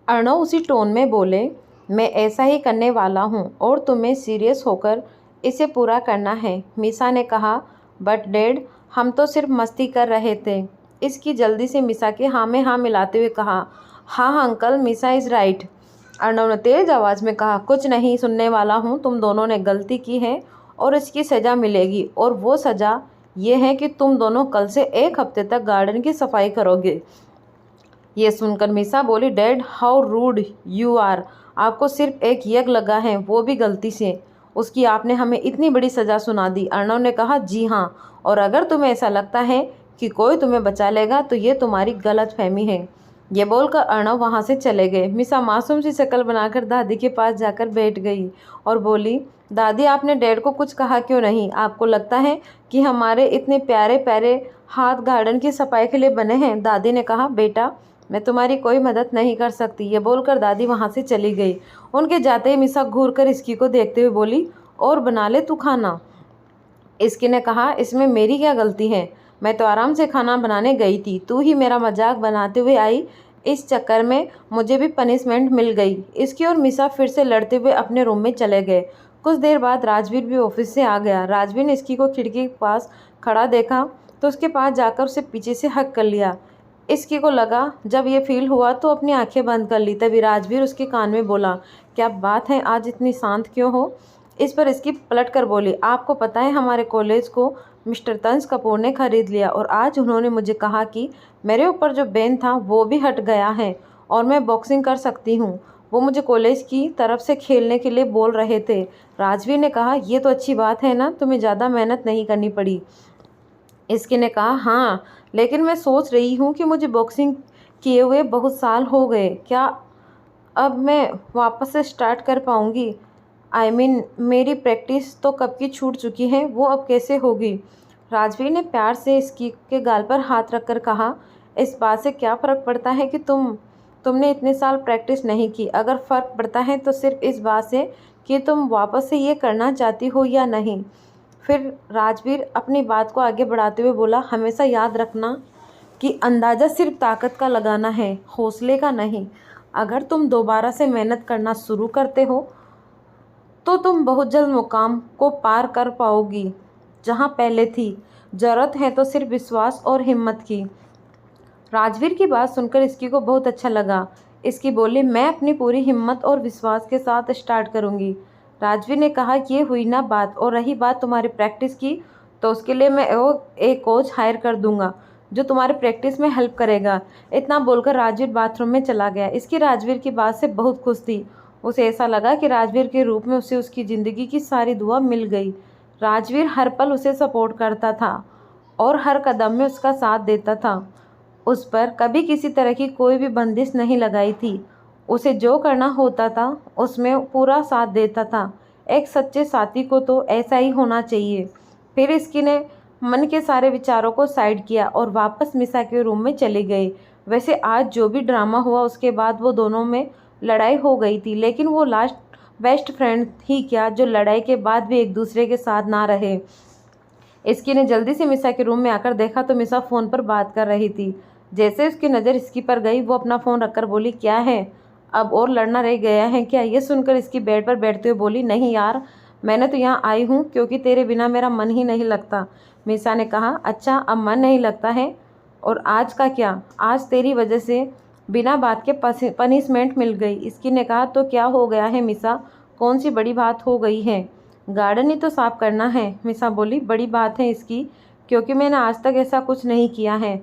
अर्णव उसी टोन में बोले, मैं ऐसा ही करने वाला हूँ और तुम्हें सीरियस होकर इसे पूरा करना है। मीसा ने कहा, बट डैड, हम तो सिर्फ मस्ती कर रहे थे। इसकी जल्दी से मीसा के हाँ में हाँ मिलाते हुए कहा, हाँ uncle, Meesa is right. Arnav ने तेज आवाज़ में कहा, कुछ नहीं सुनने वाला हूँ, तुम दोनों ने गलती की है और इसकी सज़ा मिलेगी, और वो सज़ा ये है कि तुम दोनों कल से 1 हफ्ते तक गार्डन की सफाई करोगे। ये सुनकर मीसा बोली, dad how rude you are, आपको सिर्फ एक यज्ञ लगा है, वो भी गलती से, उसकी आपने हमें इतनी बड़ी सज़ा सुना दी। अर्णव ने कहा, जी हाँ, और अगर तुम्हें ऐसा लगता है कि कोई तुम्हें बचा लेगा तो ये तुम्हारी गलत फहमी है। ये बोलकर अर्णव वहाँ से चले गए। मीसा मासूम सी शक्ल बनाकर दादी के पास जाकर बैठ गई और बोली, दादी, आपने डैड को कुछ कहा क्यों नहीं? आपको लगता है कि हमारे इतने प्यारे प्यारे हाथ गार्डन की सफाई के लिए बने हैं? दादी ने कहा, बेटा, मैं तुम्हारी कोई मदद नहीं कर सकती। ये बोलकर दादी वहाँ से चली गई। उनके जाते ही मीसा घूरकर इसकी को देखते हुए बोली, और बना ले तू खाना। इसकी ने कहा, इसमें मेरी क्या गलती है? मैं तो आराम से खाना बनाने गई थी, तू ही मेरा मजाक बनाते हुए आई, इस चक्कर में मुझे भी पनिशमेंट मिल गई। इसकी और मीसा फिर से लड़ते हुए अपने रूम में चले गए। कुछ देर बाद राजवीर भी ऑफिस से आ गया। राजवीर ने इसकी को खिड़की के पास खड़ा देखा तो उसके पास जाकर उसे पीछे से हक कर लिया। इसकी को लगा जब ये फील हुआ तो अपनी आंखें बंद कर ली। तभी राजवीर उसके कान में बोला, क्या बात है, आज इतनी शांत क्यों हो? इस पर इसकी पलट कर बोली, आपको पता है हमारे कॉलेज को मिस्टर तंज कपूर ने खरीद लिया और आज उन्होंने मुझे कहा कि मेरे ऊपर जो बैन था वो भी हट गया है और मैं बॉक्सिंग कर सकती हूँ। वो मुझे कॉलेज की तरफ से खेलने के लिए बोल रहे थे। राजवीर ने कहा, ये तो अच्छी बात है ना, तुम्हें ज़्यादा मेहनत नहीं करनी पड़ी। इसकी ने कहा, हाँ, लेकिन मैं सोच रही हूँ कि मुझे बॉक्सिंग किए हुए बहुत साल हो गए, क्या अब मैं वापस से स्टार्ट कर पाऊँगी? मेरी प्रैक्टिस तो कब की छूट चुकी है, वो अब कैसे होगी? राजवीर ने प्यार से इसकी के गाल पर हाथ रखकर कहा, इस बात से क्या फ़र्क पड़ता है कि तुमने इतने साल प्रैक्टिस नहीं की? अगर फ़र्क पड़ता है तो सिर्फ इस बात से कि तुम वापस से ये करना चाहती हो या नहीं। फिर राजवीर अपनी बात को आगे बढ़ाते हुए बोला, हमेशा याद रखना कि अंदाज़ा सिर्फ ताकत का लगाना है, हौसले का नहीं। अगर तुम दोबारा से मेहनत करना शुरू करते हो तो तुम बहुत जल्द मुकाम को पार कर पाओगी जहाँ पहले थी। ज़रूरत है तो सिर्फ विश्वास और हिम्मत की। राजवीर की बात सुनकर इसकी को बहुत अच्छा लगा। इसकी बोली, मैं अपनी पूरी हिम्मत और विश्वास के साथ स्टार्ट करूँगी। राजवीर ने कहा, ये हुई ना बात, और रही बात तुम्हारी प्रैक्टिस की, तो उसके लिए मैं एक कोच हायर कर दूंगा जो तुम्हारी प्रैक्टिस में हेल्प करेगा। इतना बोलकर राजवीर बाथरूम में चला गया। इसकी राजवीर की बात से बहुत खुश थी। उसे ऐसा लगा कि राजवीर के रूप में उसे उसकी ज़िंदगी की सारी दुआ मिल गई। राजवीर हर पल उसे सपोर्ट करता था और हर कदम में उसका साथ देता था। उस पर कभी किसी तरह की कोई भी बंदिश नहीं लगाई थी। उसे जो करना होता था उसमें पूरा साथ देता था। एक सच्चे साथी को तो ऐसा ही होना चाहिए। फिर इसकी ने मन के सारे विचारों को साइड किया और वापस मिसा के रूम में चली गई। वैसे आज जो भी ड्रामा हुआ उसके बाद वो दोनों में लड़ाई हो गई थी, लेकिन वो लास्ट बेस्ट फ्रेंड ही क्या जो लड़ाई के बाद भी एक दूसरे के साथ ना रहे। इसकी ने जल्दी से मिसा के रूम में आकर देखा तो मिसा फ़ोन पर बात कर रही थी। जैसे उसकी नज़र इसकी पर गई वो अपना फ़ोन रखकर बोली, क्या है, अब और लड़ना रह गया है क्या? ये सुनकर इसकी बेड पर बैठते हुए बोली, नहीं यार, मैंने तो यहाँ आई हूँ क्योंकि तेरे बिना मेरा मन ही नहीं लगता। मिसा ने कहा, अच्छा, अब मन नहीं लगता है, और आज का क्या? आज तेरी वजह से बिना बात के पनिशमेंट मिल गई। इसकी ने कहा, तो क्या हो गया है मिसा, कौन सी बड़ी बात हो गई है? गार्डन ही तो साफ करना है। मिसा बोली, बड़ी बात है इसकी, क्योंकि मैंने आज तक ऐसा कुछ नहीं किया है।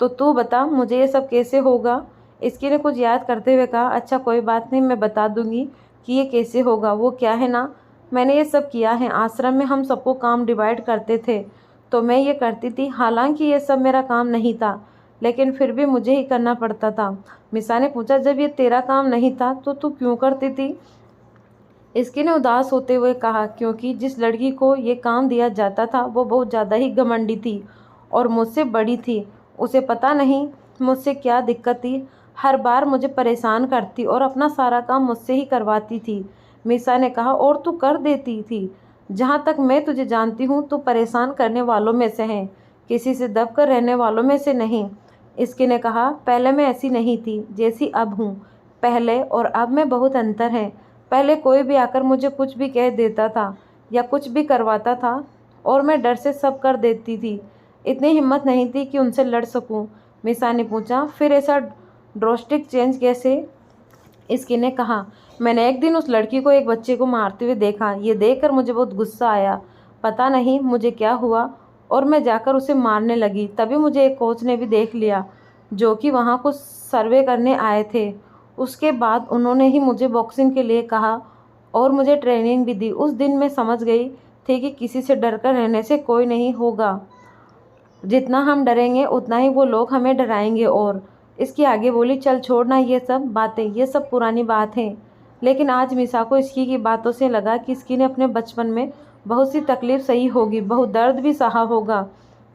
तो तू बता मुझे ये सब कैसे होगा? इसकी ने कुछ याद करते हुए कहा, अच्छा कोई बात नहीं, मैं बता दूंगी कि ये कैसे होगा। वो क्या है ना, मैंने ये सब किया है। आश्रम में हम सबको काम डिवाइड करते थे तो मैं ये करती थी। हालांकि ये सब मेरा काम नहीं था, लेकिन फिर भी मुझे ही करना पड़ता था। मिसा ने पूछा, जब ये तेरा काम नहीं था तो तू क्यों करती थी? इसकी ने उदास होते हुए कहा, क्योंकि जिस लड़की को ये काम दिया जाता था वो बहुत ज़्यादा ही घमंडी थी और मुझसे बड़ी थी। उसे पता नहीं मुझसे क्या दिक्कत थी, हर बार मुझे परेशान करती और अपना सारा काम मुझसे ही करवाती थी। मिसा ने कहा, और तू कर देती थी? जहाँ तक मैं तुझे जानती हूँ तू परेशान करने वालों में से है, किसी से दब कर रहने वालों में से नहीं। इसकी ने कहा, पहले मैं ऐसी नहीं थी जैसी अब हूँ। पहले और अब में बहुत अंतर है। पहले कोई भी आकर मुझे कुछ भी कह देता था या कुछ भी करवाता था और मैं डर से सब कर देती थी। इतनी हिम्मत नहीं थी कि उनसे लड़ सकूं। मिसा ने पूछा, फिर ऐसा ड्रास्टिक चेंज कैसे? इसकी ने कहा, मैंने एक दिन उस लड़की को एक बच्चे को मारते हुए देखा। ये देखकर मुझे बहुत गुस्सा आया। पता नहीं मुझे क्या हुआ और मैं जाकर उसे मारने लगी। तभी मुझे एक कोच ने भी देख लिया जो कि वहाँ कुछ सर्वे करने आए थे। उसके बाद उन्होंने ही मुझे बॉक्सिंग के लिए कहा और मुझे ट्रेनिंग भी दी। उस दिन मैं समझ गई थी कि किसी से डर कर रहने से कोई नहीं होगा। जितना हम डरेंगे उतना ही वो लोग हमें डराएंगे। और इसकी आगे बोली, चल छोड़ना ये सब बातें, ये सब पुरानी बात है। लेकिन आज मिसा को इसकी की बातों से लगा कि इसकी ने अपने बचपन में बहुत सी तकलीफ सही होगी, बहुत दर्द भी सहा होगा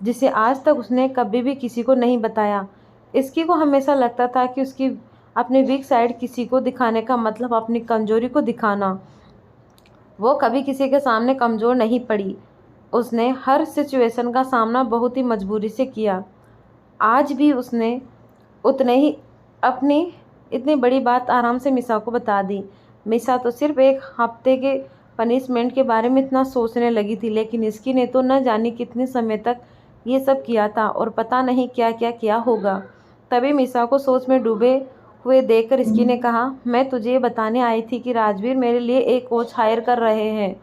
जिसे आज तक उसने कभी भी किसी को नहीं बताया। इसकी को हमेशा लगता था कि उसकी अपनी वीक साइड किसी को दिखाने का मतलब अपनी कमजोरी को दिखाना। वो कभी किसी के सामने कमज़ोर नहीं पड़ी। उसने हर सिचुएशन का सामना बहुत ही मजबूरी से किया। आज भी उसने उतने ही अपनी इतनी बड़ी बात आराम से मिसा को बता दी। मिसा तो सिर्फ एक हफ्ते के पनिशमेंट के बारे में इतना सोचने लगी थी, लेकिन इसकी ने तो न जाने कितने समय तक ये सब किया था और पता नहीं क्या क्या किया होगा। तभी मिसा को सोच में डूबे हुए देखकर इसकी ने कहा, मैं तुझे ये बताने आई थी कि राजवीर मेरे लिए एक कोच हायर कर रहे हैं।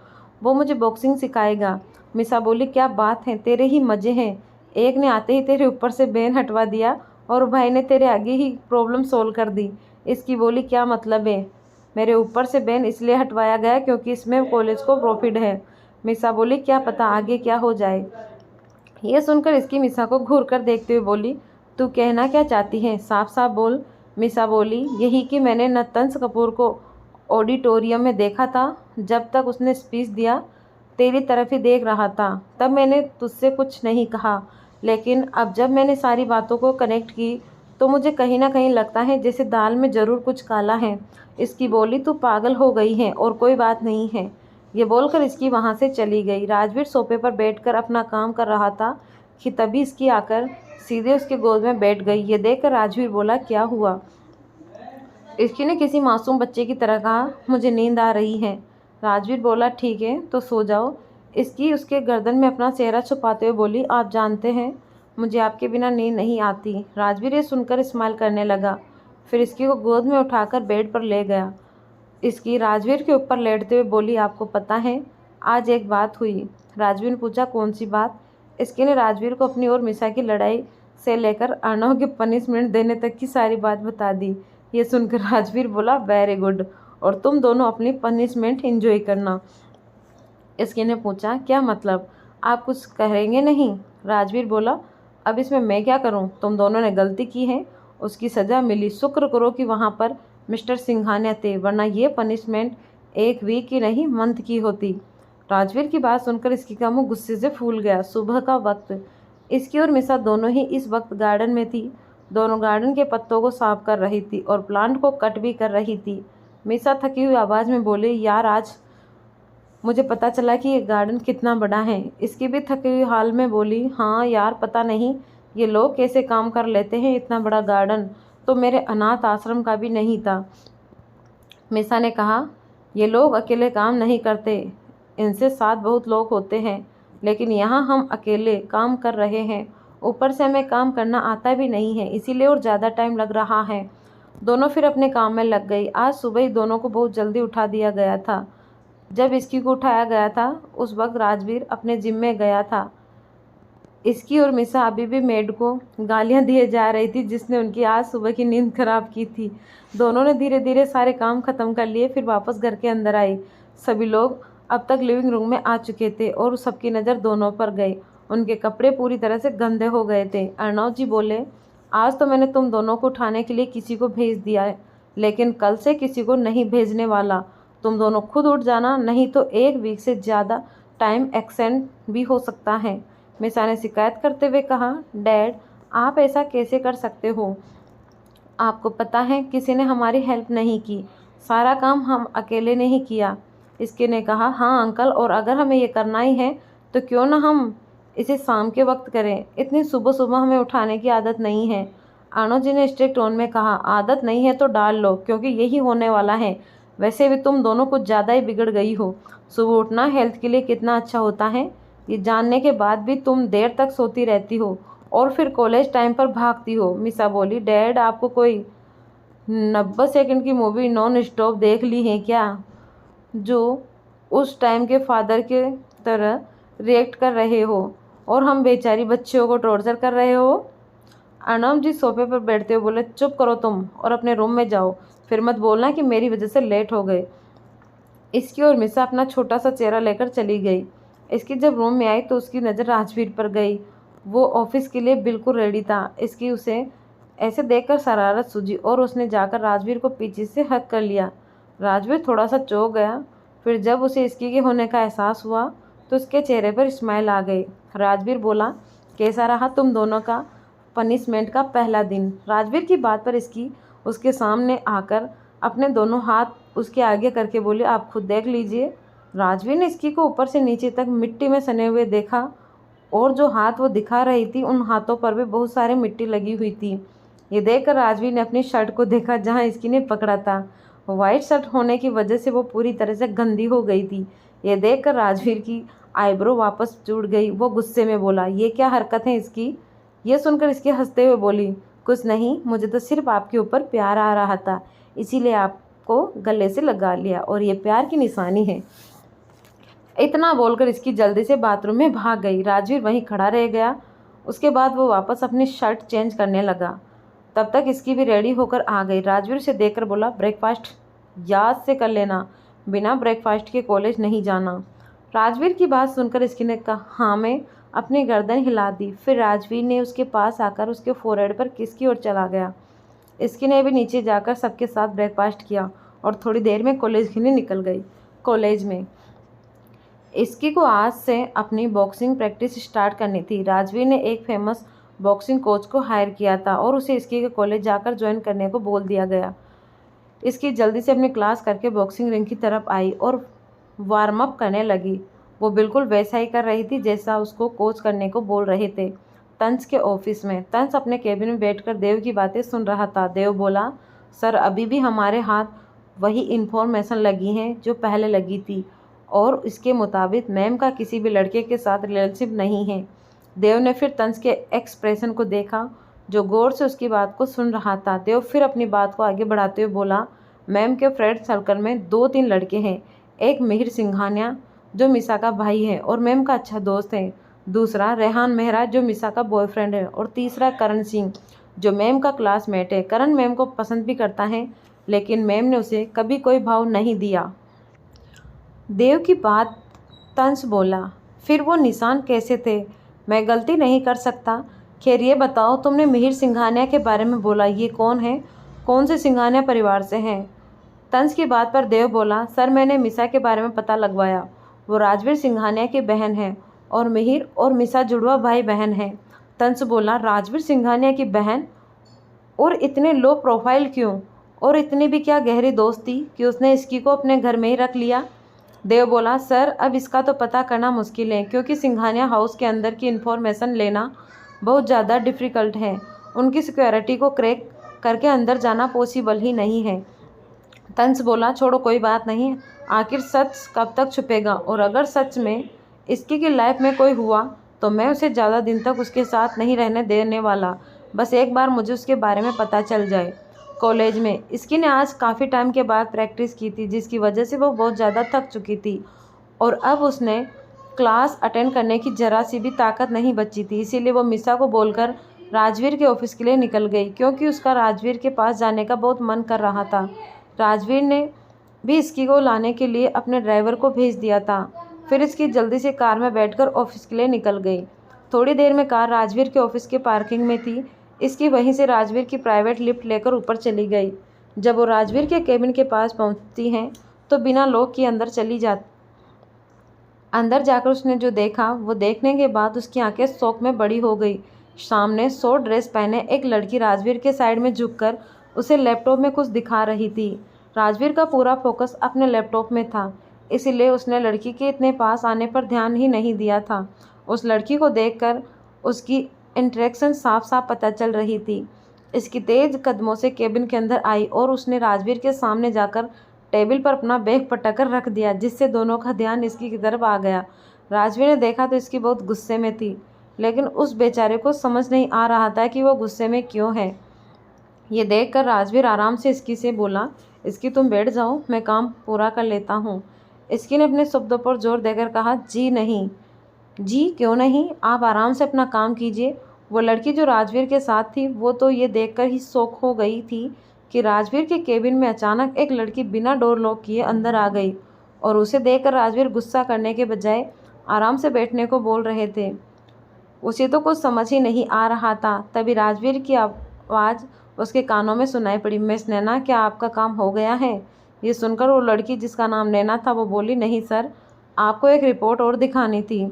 वो मुझे बॉक्सिंग सिखाएगा। मिसा बोली, क्या बात है, तेरे ही मज़े हैं। एक ने आते ही तेरे ऊपर से बैन हटवा दिया और भाई ने तेरे आगे ही प्रॉब्लम सोल्व कर दी। इसकी बोली, क्या मतलब है? मेरे ऊपर से बैन इसलिए हटवाया गया क्योंकि इसमें कॉलेज को प्रॉफिट है। मिसा बोली, क्या पता आगे क्या हो जाए। ये सुनकर इसकी मिसा को घूर कर देखते हुए बोली, तू कहना क्या चाहती है, साफ साफ बोल। मिसा बोली, यही कि मैंने नतंस कपूर को ऑडिटोरियम में देखा था। जब तक उसने स्पीच दिया तेरी तरफ ही देख रहा था। तब मैंने तुझसे कुछ नहीं कहा, लेकिन अब जब मैंने सारी बातों को कनेक्ट की तो मुझे कहीं ना कहीं लगता है जैसे दाल में ज़रूर कुछ काला है। इसकी बोली, तू पागल हो गई है और कोई बात नहीं है। ये बोलकर इसकी वहाँ से चली गई। राजवीर सोफे पर बैठकर अपना काम कर रहा था कि तभी इसकी आकर सीधे उसके गोद में बैठ गई। ये देखकर राजवीर बोला, क्या हुआ? इसकी ने किसी मासूम बच्चे की तरह कहा, मुझे नींद आ रही है। राजवीर बोला, ठीक है तो सो जाओ। इसकी उसके गर्दन में अपना चेहरा छुपाते हुए बोली, आप जानते हैं मुझे आपके बिना नींद नहीं आती। राजवीर ये सुनकर स्माइल करने लगा, फिर इसकी को गोद में उठाकर बेड पर ले गया। इसकी राजवीर के ऊपर लेटते हुए बोली, आपको पता है आज एक बात हुई? राजवीर ने पूछा, कौन सी बात? इसकी ने राजवीर को अपनी और मिसा की लड़ाई से लेकर अर्णव के पनिशमेंट देने तक की सारी बात बता दी। ये सुनकर राजवीर बोला, वेरी गुड, और तुम दोनों अपनी पनिशमेंट एंजॉय करना। इसकी ने पूछा, क्या मतलब, आप कुछ कहेंगे नहीं? राजवीर बोला, अब इसमें मैं क्या करूं? तुम दोनों ने गलती की है, उसकी सज़ा मिली। शुक्र करो कि वहाँ पर मिस्टर सिंघानिया थे, वरना ये पनिशमेंट एक वीक की नहीं मंथ की होती। राजवीर की बात सुनकर इसकी का मुँह गुस्से से फूल गया। सुबह का वक्त। इसकी और मिसा दोनों ही इस वक्त गार्डन में थी। दोनों गार्डन के पत्तों को साफ कर रही थी और प्लांट को कट भी कर रही थी। मिसा थकी हुई आवाज़ में बोले, यार आज मुझे पता चला कि ये गार्डन कितना बड़ा है। इसकी भी थकी हुई हाल में बोली, हाँ यार, पता नहीं ये लोग कैसे काम कर लेते हैं। इतना बड़ा गार्डन तो मेरे अनाथ आश्रम का भी नहीं था। मिसा ने कहा, ये लोग अकेले काम नहीं करते, इनसे साथ बहुत लोग होते हैं, लेकिन यहाँ हम अकेले काम कर रहे हैं। ऊपर से हमें काम करना आता भी नहीं है, इसीलिए और ज़्यादा टाइम लग रहा है। दोनों फिर अपने काम में लग गई। आज सुबह ही दोनों को बहुत जल्दी उठा दिया गया था। जब इसकी को उठाया गया था उस वक्त राजवीर अपने जिम में गया था। इसकी और मिसा अभी भी मेड को गालियां दिए जा रही थी जिसने उनकी आज सुबह की नींद खराब की थी। दोनों ने धीरे धीरे सारे काम ख़त्म कर लिए, फिर वापस घर के अंदर आई। सभी लोग अब तक लिविंग रूम में आ चुके थे और सबकी नज़र दोनों पर गई। उनके कपड़े पूरी तरह से गंदे हो गए थे। अर्णव जी बोले, आज तो मैंने तुम दोनों को उठाने के लिए किसी को भेज दिया है, लेकिन कल से किसी को नहीं भेजने वाला। तुम दोनों खुद उठ जाना, नहीं तो एक वीक से ज़्यादा टाइम एक्सटेंड भी हो सकता है। मिसा ने शिकायत करते हुए कहा, डैड आप ऐसा कैसे कर सकते हो? आपको पता है किसी ने हमारी हेल्प नहीं की, सारा काम हम अकेले ने ही किया। इसके ने कहा, हाँ अंकल, और अगर हमें ये करना ही है तो क्यों ना हम इसे शाम के वक्त करें। इतनी सुबह सुबह हमें उठाने की आदत नहीं है। अनुज जी ने स्ट्रिक्ट टोन में कहा, आदत नहीं है तो डाल लो, क्योंकि यही होने वाला है। वैसे भी तुम दोनों कुछ ज़्यादा ही बिगड़ गई हो। सुबह उठना हेल्थ के लिए कितना अच्छा होता है, ये जानने के बाद भी तुम देर तक सोती रहती हो और फिर कॉलेज टाइम पर भागती हो। मिसा बोली, डैड आपको कोई 90 सेकंड की मूवी नॉन स्टॉप देख ली है क्या, जो उस टाइम के फादर के तरह रिएक्ट कर रहे हो और हम बेचारी बच्चियों को टॉर्चर कर रहे हो। अर्नब जी सोफे पर बैठते हुए बोले, चुप करो तुम और अपने रूम में जाओ, फिर मत बोलना कि मेरी वजह से लेट हो गए। इसकी और मिसा अपना छोटा सा चेहरा लेकर चली गई। इसकी जब रूम में आई तो उसकी नज़र राजवीर पर गई। वो ऑफिस के लिए बिल्कुल रेडी था। इसकी उसे ऐसे देखकर शरारत सूझी और उसने जाकर राजवीर को पीछे से हक कर लिया। राजवीर थोड़ा सा चौंक गया। फिर जब उसे इसकी के होने का एहसास हुआ तो उसके चेहरे पर स्माइल आ गई। राजवीर बोला, कैसा रहा तुम दोनों का पनिशमेंट का पहला दिन। राजवीर की बात पर इसकी उसके सामने आकर अपने दोनों हाथ उसके आगे करके बोले, आप खुद देख लीजिए। राजवीर ने इसकी को ऊपर से नीचे तक मिट्टी में सने हुए देखा और जो हाथ वो दिखा रही थी उन हाथों पर भी बहुत सारी मिट्टी लगी हुई थी। ये देखकर राजवीर ने अपनी शर्ट को देखा जहाँ इसकी ने पकड़ा था। वाइट शर्ट होने की वजह से वो पूरी तरह से गंदी हो गई थी। ये देखकर राजवीर की आईब्रो वापस जुड़ गई। वो गुस्से में बोला, ये क्या हरकत है इसकी। ये सुनकर इसकी हंसते हुए बोली, कुछ नहीं, मुझे तो सिर्फ आपके ऊपर प्यार आ रहा था, इसीलिए आपको गले से लगा लिया और ये प्यार की निशानी है। इतना बोलकर इसकी जल्दी से बाथरूम में भाग गई। राजवीर वहीं खड़ा रह गया। उसके बाद वो वापस अपनी शर्ट चेंज करने लगा। तब तक इसकी भी रेडी होकर आ गई। राजवीर से देखकर बोला, ब्रेकफास्ट याद से कर लेना, बिना ब्रेकफास्ट के कॉलेज नहीं जाना। राजवीर की बात सुनकर इसकी ने कहा, हाँ। मैं अपनी गर्दन हिला दी। फिर राजवीर ने उसके पास आकर उसके फोरहेड पर किस की ओर चला गया। इसकी ने भी नीचे जाकर सबके साथ ब्रेकफास्ट किया और थोड़ी देर में कॉलेज के लिए निकल गई। कॉलेज में इसकी को आज से अपनी बॉक्सिंग प्रैक्टिस स्टार्ट करनी थी। राजवीर ने एक फेमस बॉक्सिंग कोच को हायर किया था और उसे इसकी के कॉलेज जाकर ज्वाइन करने को बोल दिया गया। इसकी जल्दी से अपनी क्लास करके बॉक्सिंग रिंग की तरफ आई और वार्म अप करने लगी। वो बिल्कुल वैसा ही कर रही थी जैसा उसको कोच करने को बोल रहे थे। तंस के ऑफिस में तंस अपने केबिन में बैठकर देव की बातें सुन रहा था। देव बोला, सर अभी भी हमारे हाथ वही इन्फॉर्मेशन लगी हैं जो पहले लगी थी और इसके मुताबिक मैम का किसी भी लड़के के साथ रिलेशनशिप नहीं है। देव ने फिर तंस के एक्सप्रेशन को देखा जो गौर से उसकी बात को सुन रहा था। देव फिर अपनी बात को आगे बढ़ाते हुए बोला, मैम के फ्रेंड सर्कल में 2-3 लड़के हैं। एक मिहिर सिंघानिया जो मिसा का भाई है और मैम का अच्छा दोस्त है, दूसरा रेहान मेहरा जो मिसा का बॉयफ्रेंड है और तीसरा करण सिंह जो मैम का क्लासमेट है। करण मैम को पसंद भी करता है लेकिन मैम ने उसे कभी कोई भाव नहीं दिया। देव की बात तंस बोला, फिर वो निशान कैसे थे, मैं गलती नहीं कर सकता। खैर ये बताओ, तुमने मिहिर सिंघानिया के बारे में बोला, ये कौन है, कौन से सिंघानिया परिवार से हैं। तंस की बात पर देव बोला, सर मैंने मिसा के बारे में पता लगवाया, वो राजवीर सिंघानिया की बहन है और मिहिर और मिसा जुड़वा भाई बहन हैं। तंस बोला, राजवीर सिंघानिया की बहन, और इतने लो प्रोफाइल क्यों, और इतनी भी क्या गहरी दोस्ती कि उसने इसकी को अपने घर में ही रख लिया। देव बोला, सर अब इसका तो पता करना मुश्किल है क्योंकि सिंघानिया हाउस के अंदर की इन्फॉर्मेशन लेना बहुत ज़्यादा डिफ़िकल्ट है। उनकी सिक्योरिटी को क्रैक करके अंदर जाना पॉसिबल ही नहीं है। तंस बोला, छोड़ो कोई बात नहीं, आखिर सच कब तक छुपेगा, और अगर सच में इसकी की लाइफ में कोई हुआ तो मैं उसे ज़्यादा दिन तक उसके साथ नहीं रहने देने वाला। बस एक बार मुझे उसके बारे में पता चल जाए। कॉलेज में इसकी ने आज काफ़ी टाइम के बाद प्रैक्टिस की थी जिसकी वजह से वो बहुत ज़्यादा थक चुकी थी और अब उसने क्लास अटेंड करने की ज़रा सी भी ताकत नहीं बची थी। इसीलिए वो मिसा को बोलकर राजवीर के ऑफिस के लिए निकल गई क्योंकि उसका राजवीर के पास जाने का बहुत मन कर रहा था। राजवीर ने भी इसकी को लाने के लिए अपने ड्राइवर को भेज दिया था। फिर इसकी जल्दी से कार में बैठकर ऑफिस के लिए निकल गई। थोड़ी देर में कार राजवीर के ऑफिस के पार्किंग में थी। इसकी वहीं से राजवीर की प्राइवेट लिफ्ट लेकर ऊपर चली गई। जब वो राजवीर के केबिन के पास पहुंचती हैं तो बिना लॉक के अंदर जाकर उसने जो देखा वो देखने के बाद उसकी आंखें शौक में बड़ी हो गई। सामने शॉर्ट ड्रेस पहने एक लड़की राजवीर के साइड में झुककर उसे लैपटॉप में कुछ दिखा रही थी। राजवीर का पूरा फोकस अपने लैपटॉप में था, इसीलिए उसने लड़की के इतने पास आने पर ध्यान ही नहीं दिया था। उस लड़की को देखकर उसकी इंटरेक्शन साफ साफ पता चल रही थी। इसकी तेज़ कदमों से केबिन के अंदर आई और उसने राजवीर के सामने जाकर टेबल पर अपना बैग पटक कर रख दिया, जिससे दोनों का ध्यान इसकी तरफ आ गया। राजवीर ने देखा तो इसकी बहुत गुस्से में थी, लेकिन उस बेचारे को समझ नहीं आ रहा था कि वो गुस्से में क्यों है। ये देखकर राजवीर आराम से इसकी से बोला, इसकी तुम बैठ जाओ, मैं काम पूरा कर लेता हूँ। इसकी ने अपने शब्दों पर जोर देकर कहा, जी नहीं। जी क्यों नहीं, आप आराम से अपना काम कीजिए। वो लड़की जो राजवीर के साथ थी वो तो ये देखकर ही शॉक हो गई थी कि राजवीर के केबिन में अचानक एक लड़की बिना डोर लॉक किए अंदर आ गई, और उसे देखकर राजवीर गुस्सा करने के बजाय आराम से बैठने को बोल रहे थे। उसे तो कुछ समझ ही नहीं आ रहा था। तभी राजवीर की आवाज़ उसके कानों में सुनाई पड़ी, मिस नैना, क्या आपका काम हो गया है? ये सुनकर वो लड़की जिसका नाम नैना था वो बोली, नहीं सर, आपको एक रिपोर्ट और दिखानी थी।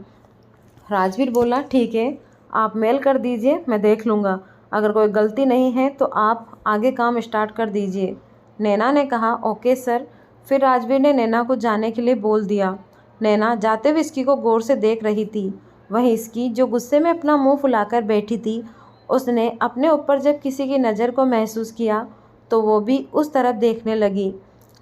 राजवीर बोला, ठीक है, आप मेल कर दीजिए, मैं देख लूँगा। अगर कोई गलती नहीं है तो आप आगे काम स्टार्ट कर दीजिए। नैना ने कहा, ओके सर। फिर राजवीर ने नैना को जाने के लिए बोल दिया। नैना जाते हुए इसकी को गौर से देख रही थी। वहीं इसकी जो गुस्से में अपना मुंह फुलाकर बैठी थी, उसने अपने ऊपर जब किसी की नज़र को महसूस किया तो वो भी उस तरफ देखने लगी।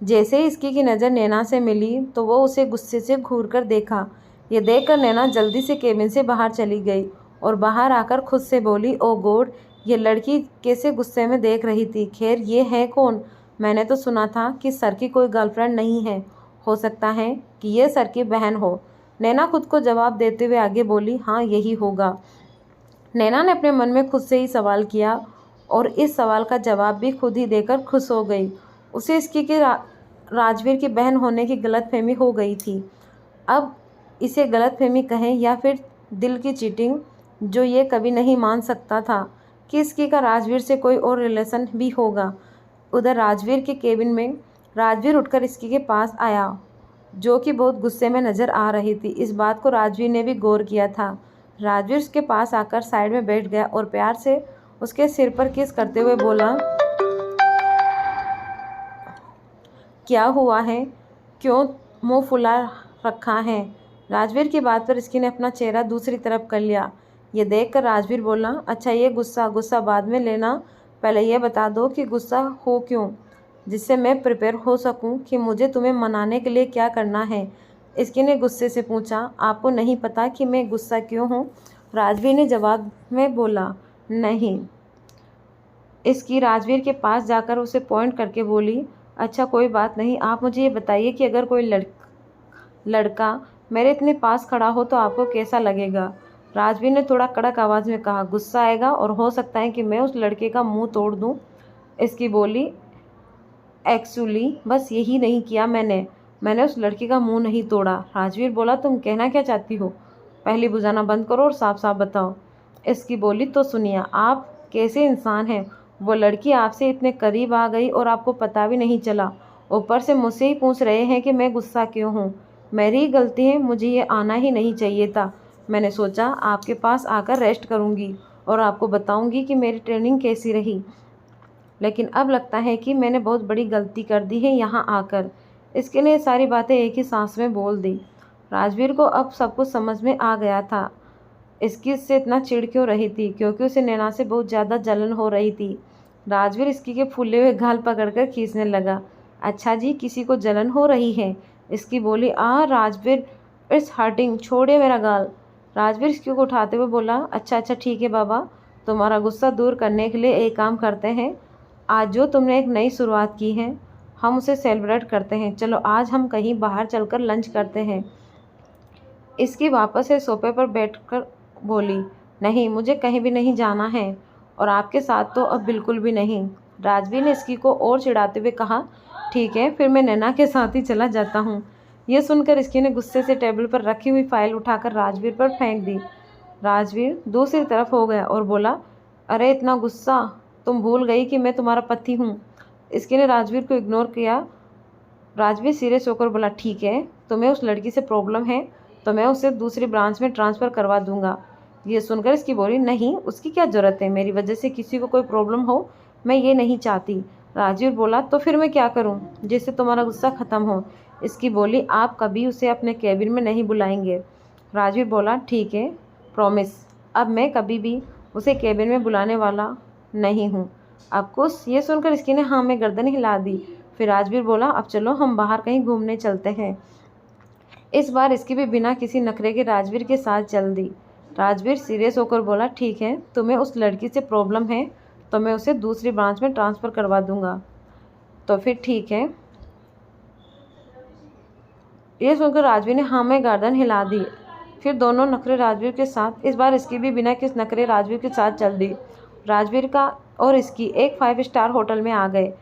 जैसे ही इसकी की नज़र नैना से मिली तो वो उसे गुस्से से घूर कर देखा। ये देखकर नैना जल्दी से केबिन से बाहर चली गई और बाहर आकर खुद से बोली, ओ गॉड, ये लड़की कैसे गुस्से में देख रही थी। खैर ये है कौन? मैंने तो सुना था कि सर की कोई गर्लफ्रेंड नहीं है, हो सकता है कि ये सर की बहन हो। नैना खुद को जवाब देते हुए आगे बोली, हाँ यही होगा। नैना ने अपने मन में खुद से ही सवाल किया और इस सवाल का जवाब भी खुद ही देकर खुश हो गई। उसे इसकी कि राजवीर की बहन होने की गलतफहमी हो गई थी। अब इसे गलतफहमी कहें या फिर दिल की चीटिंग, जो ये कभी नहीं मान सकता था कि इसकी का राजवीर से कोई और रिलेशन भी होगा। उधर राजवीर के केबिन में राजवीर उठकर इसकी के पास आया, जो कि बहुत गुस्से में नज़र आ रही थी। इस बात को राजवीर ने भी गौर किया था। राजवीर उसके पास आकर साइड में बैठ गया और प्यार से उसके सिर पर किस करते हुए बोला, क्या हुआ है, क्यों मुंह फुला रखा है? राजवीर की बात पर इसकी ने अपना चेहरा दूसरी तरफ कर लिया। ये देखकर राजवीर बोला, अच्छा ये गुस्सा बाद में लेना, पहले ये बता दो कि गुस्सा हो क्यों, जिससे मैं प्रिपेयर हो सकूं कि मुझे तुम्हें मनाने के लिए क्या करना है। इसकी ने गुस्से से पूछा, आपको नहीं पता कि मैं गुस्सा क्यों हूँ? राजवीर ने जवाब में बोला, नहीं। इसकी राजवीर के पास जाकर उसे पॉइंट करके बोली, अच्छा कोई बात नहीं, आप मुझे ये बताइए कि अगर कोई लड़का मेरे इतने पास खड़ा हो तो आपको कैसा लगेगा? राजवीर ने थोड़ा कड़क आवाज़ में कहा, गुस्सा आएगा और हो सकता है कि मैं उस लड़के का मुंह तोड़ दूं। इसकी बोली, एक्चुअली बस यही नहीं किया मैंने उस लड़की का मुंह नहीं तोड़ा। राजवीर बोला, तुम कहना क्या चाहती हो? पहले बुझाना बंद करो और साफ साफ बताओ। इसकी बोली, तो सुनिए, आप कैसे इंसान हैं? वो लड़की आपसे इतने करीब आ गई और आपको पता भी नहीं चला। ऊपर से मुझसे ही पूछ रहे हैं कि मैं गुस्सा क्यों हूँ। मेरी ही गलती है, मुझे ये आना ही नहीं चाहिए था। मैंने सोचा आपके पास आकर रेस्ट करूँगी और आपको बताऊँगी कि मेरी ट्रेनिंग कैसी रही, लेकिन अब लगता है कि मैंने बहुत बड़ी गलती कर दी है यहाँ आकर। इसके ने सारी बातें एक ही सांस में बोल दी। राजवीर को अब सब कुछ समझ में आ गया था। इसकी इससे इतना चिढ़ क्यों रही थी, क्योंकि उसे नैना से बहुत ज़्यादा जलन हो रही थी। राजवीर इसकी के फूले हुए गाल पकड़कर खींचने लगा। अच्छा जी, किसी को जलन हो रही है? इसकी बोली, राजवीर, इट्स हर्टिंग, छोड़िए मेरा गाल। राजवीर इसकी को उठाते हुए बोला, अच्छा ठीक है बाबा, तुम्हारा गुस्सा दूर करने के लिए एक काम करते हैं। आज जो तुमने एक नई शुरुआत की है, हम उसे सेलिब्रेट करते हैं। चलो आज हम कहीं बाहर चलकर लंच करते हैं। इसकी वापस से सोफे पर बैठकर बोली, नहीं, मुझे कहीं भी नहीं जाना है, और आपके साथ तो अब बिल्कुल भी नहीं। राजवीर ने इसकी को और चिढ़ाते हुए कहा, ठीक है, फिर मैं नैना के साथ ही चला जाता हूँ। यह सुनकर इसकी ने गुस्से से टेबल पर रखी हुई फाइल उठाकर राजवीर पर फेंक दी। राजवीर दूसरी तरफ हो गया और बोला, अरे इतना गुस्सा, तुम भूल गई कि मैं तुम्हारा पति हूँ। इसकी ने राजवीर को इग्नोर किया। राजवीर सीरियस होकर बोला, ठीक है, तुम्हें उस लड़की से प्रॉब्लम है तो मैं उसे दूसरी ब्रांच में ट्रांसफ़र करवा दूंगा। ये सुनकर इसकी बोली, नहीं, उसकी क्या ज़रूरत है, मेरी वजह से किसी को कोई प्रॉब्लम हो, मैं ये नहीं चाहती। राजवीर बोला, तो फिर मैं क्या करूं जिससे तुम्हारा गुस्सा ख़त्म हो? इसकी बोली, आप कभी उसे अपने केबिन में नहीं बुलाएंगे। राजवीर बोला, ठीक है, प्रॉमिस, अब मैं कभी भी उसे केबिन में बुलाने वाला नहीं हूँ। आपको ये सुनकर इसकी ने हाँ में गर्दन हिला दी। फिर राजवीर बोला, अब चलो हम बाहर कहीं घूमने चलते हैं। इस बार इसकी भी बिना किसी नखरे के राजवीर के साथ चल दी। राजवीर सीरियस होकर बोला, ठीक है, तुम्हें उस लड़की से प्रॉब्लम है तो मैं उसे दूसरी ब्रांच में ट्रांसफ़र करवा दूंगा। तो फिर ठीक है। ये सुनकर राजवीर ने हाँ में गर्दन हिला दी। फिर दोनों नखरे राजवीर के साथ, इस बार इसकी भी बिना किस नखरे राजवीर के साथ चल दी। राजवीर का और इसकी एक 5 स्टार होटल में आ गए।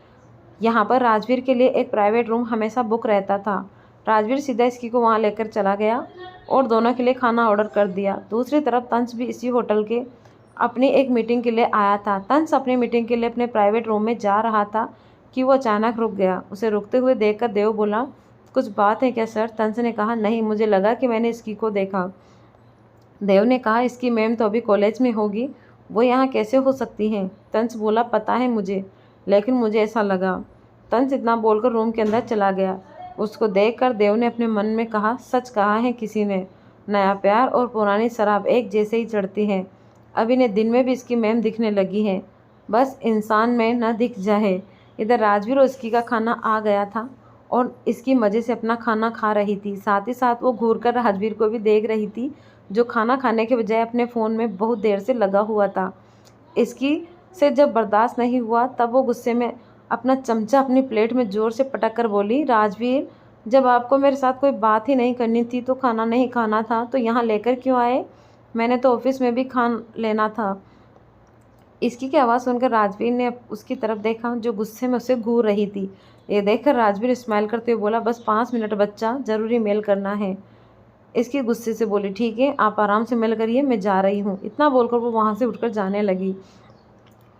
यहाँ पर राजवीर के लिए एक प्राइवेट रूम हमेशा बुक रहता था। राजवीर सीधा इसकी को वहाँ लेकर चला गया और दोनों के लिए खाना ऑर्डर कर दिया। दूसरी तरफ तंस भी इसी होटल के अपनी एक मीटिंग के लिए आया था। तंस अपनी मीटिंग के लिए अपने प्राइवेट रूम में जा रहा था कि वो अचानक रुक गया। उसे रुकते हुए देखकर देव बोला, कुछ बात है क्या सर? तंस ने कहा, नहीं, मुझे लगा कि मैंने इसकी को देखा। देव ने कहा, इसकी मैम तो अभी कॉलेज में होगी, वो यहाँ कैसे हो सकती हैं? तंस बोला, पता है मुझे, लेकिन मुझे ऐसा लगा। तंस इतना बोलकर रूम के अंदर चला गया। उसको देखकर देव ने अपने मन में कहा, सच कहा है किसी ने, नया प्यार और पुरानी शराब एक जैसे ही चढ़ती है। अब इन्हें दिन में भी इसकी मैम दिखने लगी है, बस इंसान में न दिख जाए। इधर राजवीर और इसकी का खाना आ गया था और इसकी मज़े से अपना खाना खा रही थी। साथ ही साथ वो घूर कर राजवीर को भी देख रही थी, जो खाना खाने के बजाय अपने फ़ोन में बहुत देर से लगा हुआ था। इसकी से जब बर्दाश्त नहीं हुआ तब वो गुस्से में अपना चमचा अपनी प्लेट में ज़ोर से पटक कर बोली, राजवीर, जब आपको मेरे साथ कोई बात ही नहीं करनी थी तो खाना नहीं खाना था तो यहाँ लेकर क्यों आए? मैंने तो ऑफिस में भी खान लेना था। इसकी की आवाज़ सुनकर राजवीर ने उसकी तरफ देखा, जो गुस्से में उसे घूर रही थी। ये देखकर राजवीर स्माइल करते हुए बोला, बस 5 मिनट बच्चा, ज़रूरी मेल करना है। इसकी गुस्से से बोली, ठीक है, आप आराम से मेल करिए, मैं जा रही हूँ। इतना बोलकर वो वहाँ से उठकर जाने लगी।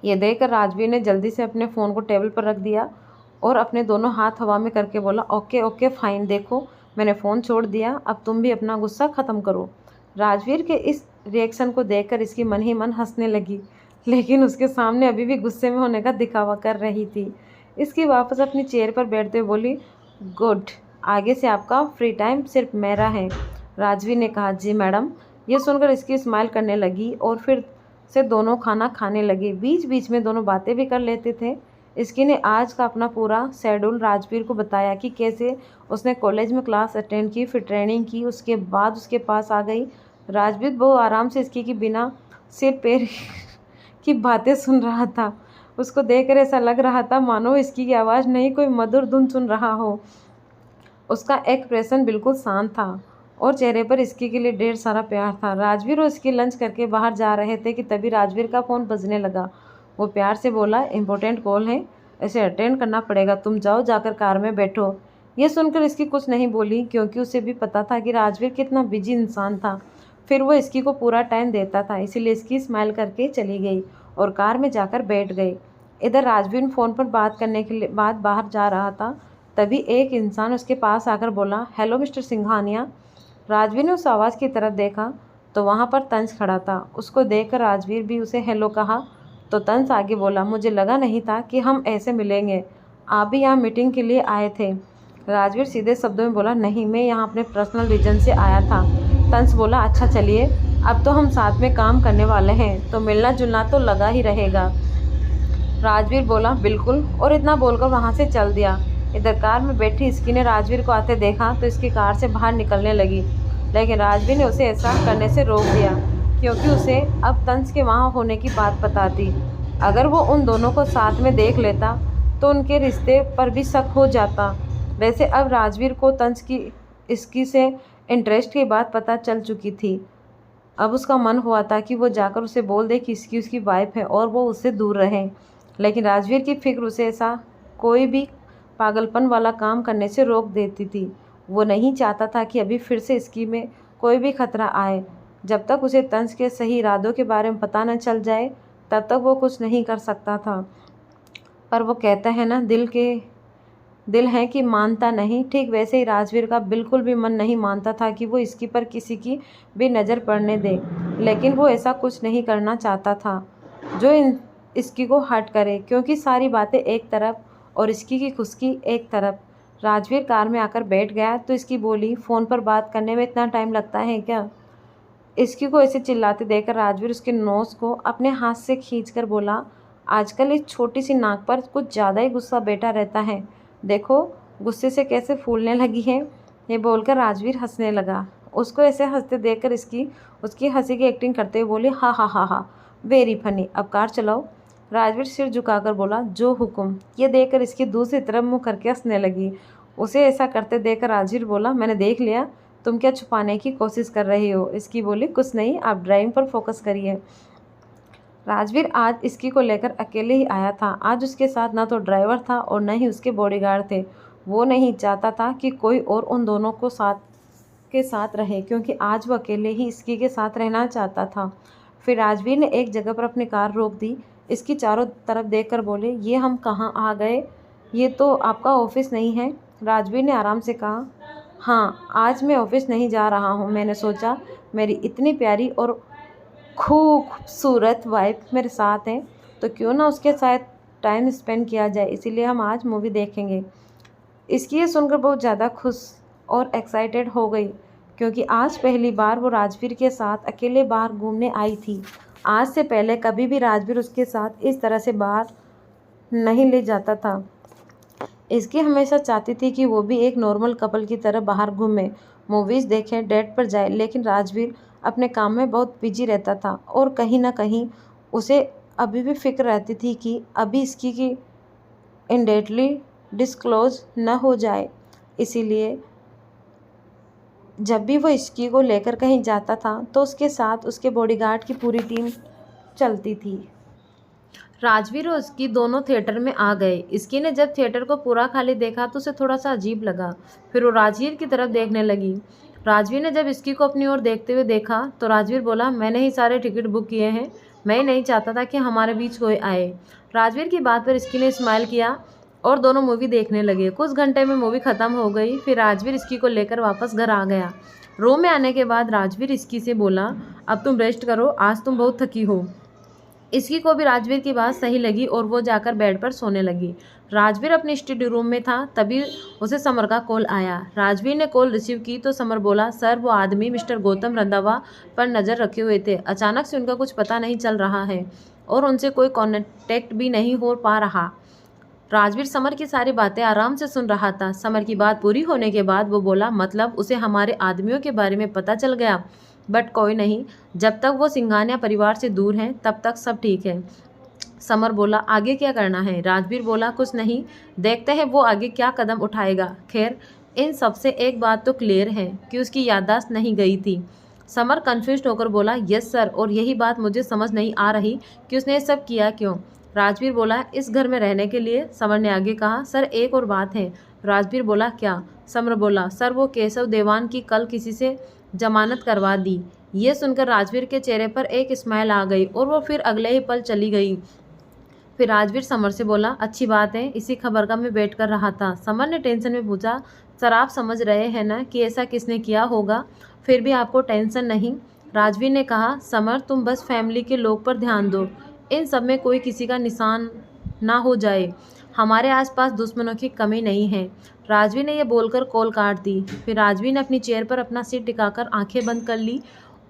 ये देखकर राजवीर ने जल्दी से अपने फ़ोन को टेबल पर रख दिया और अपने दोनों हाथ हवा में करके बोला, ओके ओके फाइन, देखो मैंने फ़ोन छोड़ दिया, अब तुम भी अपना गुस्सा ख़त्म करो। राजवीर के इस रिएक्शन को देखकर इसकी मन ही मन हंसने लगी, लेकिन उसके सामने अभी भी गुस्से में होने का दिखावा कर रही थी। इसकी वापस अपनी चेयर पर बैठते हुए बोली, गुड, आगे से आपका फ्री टाइम सिर्फ मेरा है। राजवीर ने कहा, जी मैडम। ये सुनकर इसकी स्माइल करने लगी और फिर से दोनों खाना खाने लगे। बीच बीच में दोनों बातें भी कर लेते थे। इसकी ने आज का अपना पूरा शेड्यूल राजवीर को बताया कि कैसे उसने कॉलेज में क्लास अटेंड की, फिर ट्रेनिंग की, उसके बाद उसके पास आ गई। राजवीर बहुत आराम से इसकी की बिना सिर पैर की बातें सुन रहा था। उसको देखकर ऐसा लग रहा था मानो इसकी आवाज़ नहीं, कोई मधुर धुन सुन रहा हो। उसका एक्सप्रेशन बिल्कुल शांत था और चेहरे पर इसकी के लिए ढेर सारा प्यार था। राजवीर और इसकी लंच करके बाहर जा रहे थे कि तभी राजवीर का फ़ोन बजने लगा। वो प्यार से बोला, इम्पोर्टेंट कॉल है, इसे अटेंड करना पड़ेगा, तुम जाओ, जाकर कार में बैठो। ये सुनकर इसकी कुछ नहीं बोली, क्योंकि उसे भी पता था कि राजवीर कितना बिजी इंसान था। फिर वो इसकी को पूरा टाइम देता था, इसीलिए इसकी स्माइल करके चली गई और कार में जाकर बैठ गई। इधर राजवीर फ़ोन पर बात करने के लिए बाद बाहर जा रहा था, तभी एक इंसान उसके पास आकर बोला, हेलो मिस्टर सिंघानिया। राजवीर ने उस आवाज़ की तरफ देखा तो वहाँ पर तंस खड़ा था। उसको देखकर राजवीर भी उसे हेलो कहा तो तंस आगे बोला, मुझे लगा नहीं था कि हम ऐसे मिलेंगे, आप भी यहाँ मीटिंग के लिए आए थे? राजवीर सीधे शब्दों में बोला, नहीं, मैं यहाँ अपने पर्सनल रीजन से आया था। तंस बोला, अच्छा चलिए, अब तो हम साथ में काम करने वाले हैं तो मिलना जुलना तो लगा ही रहेगा। राजवीर बोला, बिल्कुल, और इतना बोलकर वहाँ से चल दिया। इधर कार में बैठी इसकी ने राजवीर को आते देखा तो इसकी कार से बाहर निकलने लगी, लेकिन राजवीर ने उसे ऐसा करने से रोक दिया, क्योंकि उसे अब तंस के वहाँ होने की बात पता थी। अगर वो उन दोनों को साथ में देख लेता तो उनके रिश्ते पर भी शक हो जाता। वैसे अब राजवीर को तंस की इसकी से इंटरेस्ट की बात पता चल चुकी थी। अब उसका मन हुआ था कि वो जाकर उसे बोल दे कि इसकी उसकी वाइफ है और वो उससे दूर रहे, लेकिन राजवीर की फिक्र उसे ऐसा कोई भी पागलपन वाला काम करने से रोक देती थी। वो नहीं चाहता था कि अभी फिर से इसकी में कोई भी खतरा आए। जब तक उसे तंस के सही इरादों के बारे में पता न चल जाए तब तक वो कुछ नहीं कर सकता था। पर वो कहता है ना, दिल है कि मानता नहीं, ठीक वैसे ही राजवीर का बिल्कुल भी मन नहीं मानता था कि वो इसकी पर किसी की भी नज़र पड़ने दे, लेकिन वो ऐसा कुछ नहीं करना चाहता था जो इसकी को हर्ट करे, क्योंकि सारी बातें एक तरफ और इसकी की खुशकी एक तरफ। राजवीर कार में आकर बैठ गया तो इसकी बोली, फ़ोन पर बात करने में इतना टाइम लगता है क्या? इसकी को ऐसे चिल्लाते देखकर राजवीर उसके नोज़ को अपने हाथ से खींचकर बोला, आजकल इस छोटी सी नाक पर कुछ ज़्यादा ही गुस्सा बैठा रहता है। देखो गुस्से से कैसे फूलने लगी है। ये बोलकर राजवीर हंसने लगा। उसको ऐसे हंसते देखकर उसकी हंसी की एक्टिंग करते हुए बोली, हा हा हा हा, वेरी फनी, अब कार चलाओ। राजवीर सिर झुकाकर बोला, जो हुक्म। ये देखकर इसकी दूसरी तरफ मुँह करके हंसने लगी। उसे ऐसा करते देखकर राजवीर बोला, मैंने देख लिया, तुम क्या छुपाने की कोशिश कर रही हो। इसकी बोली, कुछ नहीं, आप ड्राइविंग पर फोकस करिए। राजवीर आज इसकी को लेकर अकेले ही आया था। आज उसके साथ ना तो ड्राइवर था और न ही उसके बॉडीगार्ड थे। वो नहीं चाहता था कि कोई और उन दोनों को के साथ रहे, क्योंकि आज वो अकेले ही इसकी के साथ रहना चाहता था। फिर राजवीर ने एक जगह पर अपनी कार रोक दी। इसकी चारों तरफ देखकर बोले, ये हम कहाँ आ गए, ये तो आपका ऑफिस नहीं है। राजवीर ने आराम से कहा, हाँ आज मैं ऑफिस नहीं जा रहा हूँ। मैंने सोचा मेरी इतनी प्यारी और खूबसूरत वाइफ मेरे साथ है तो क्यों ना उसके साथ टाइम स्पेंड किया जाए, इसीलिए हम आज मूवी देखेंगे। इसकी ये सुनकर बहुत ज़्यादा खुश और एक्साइटेड हो गई, क्योंकि आज पहली बार वो राजवीर के साथ अकेले बाहर घूमने आई थी। आज से पहले कभी भी राजवीर उसके साथ इस तरह से बाहर नहीं ले जाता था। इसकी हमेशा चाहती थी कि वो भी एक नॉर्मल कपल की तरह बाहर घूमे, मूवीज़ देखें, डेट पर जाए, लेकिन राजवीर अपने काम में बहुत बिजी रहता था और कहीं ना कहीं उसे अभी भी फिक्र रहती थी कि अभी इसकी की इनडेटली डिस्क्लोज न हो जाए। इसीलिए जब भी वो इसकी को लेकर कहीं जाता था तो उसके साथ उसके बॉडीगार्ड की पूरी टीम चलती थी। राजवीर और इसकी दोनों थिएटर में आ गए। इसकी ने जब थिएटर को पूरा खाली देखा तो उसे थोड़ा सा अजीब लगा। फिर वो राजवीर की तरफ देखने लगी। राजवीर ने जब इसकी को अपनी ओर देखते हुए देखा तो राजवीर बोला, मैंने ही सारे टिकट बुक किए हैं, मैं ही नहीं चाहता था कि हमारे बीच कोई आए। राजवीर की बात पर इसकी ने स्माइल किया और दोनों मूवी देखने लगे। कुछ घंटे में मूवी ख़त्म हो गई। फिर राजवीर इसकी को लेकर वापस घर आ गया। रूम में आने के बाद राजवीर इसकी से बोला, अब तुम रेस्ट करो, आज तुम बहुत थकी हो। इसकी को भी राजवीर की बात सही लगी और वो जाकर बेड पर सोने लगी। राजवीर अपने स्टडी रूम में था, तभी उसे समर का कॉल आया। राजवीर ने कॉल रिसीव की तो समर बोला, सर वो आदमी मिस्टर गौतम रंधावा पर नज़र रखे हुए थे। अचानक से उनका कुछ पता नहीं चल रहा है और उनसे कोई कॉन्टेक्ट भी नहीं हो पा रहा। राजवीर समर की सारी बातें आराम से सुन रहा था। समर की बात पूरी होने के बाद वो बोला, मतलब उसे हमारे आदमियों के बारे में पता चल गया, बट कोई नहीं, जब तक वो सिंघानिया परिवार से दूर हैं तब तक सब ठीक है। समर बोला, आगे क्या करना है। राजवीर बोला, कुछ नहीं, देखते हैं वो आगे क्या कदम उठाएगा। खैर इन सब से एक बात तो क्लियर है कि उसकी याददाश्त नहीं गई थी। समर कंफ्यूज होकर बोला, यस सर, और यही बात मुझे समझ नहीं आ रही कि उसने ये सब किया क्यों। राजवीर बोला, इस घर में रहने के लिए। समर ने आगे कहा, सर एक और बात है। राजवीर बोला, क्या। समर बोला, सर वो केशव देवान की कल किसी से जमानत करवा दी। ये सुनकर राजवीर के चेहरे पर एक स्माइल आ गई और वो फिर अगले ही पल चली गई। फिर राजवीर समर से बोला, अच्छी बात है, इसी खबर का मैं वेट कर रहा था। समर ने टेंशन में पूछा, सर आप समझ रहे हैं ना कि ऐसा किसने किया होगा, फिर भी आपको टेंशन नहीं। राजवीर ने कहा, समर तुम बस फैमिली के लोग पर ध्यान दो, इन सब में कोई किसी का निशान ना हो जाए। हमारे आसपास दुश्मनों की कमी नहीं है। राजवीर ने यह बोलकर कॉल काट दी। फिर राजवीर ने अपनी चेयर पर अपना सिर टिकाकर आंखें बंद कर ली।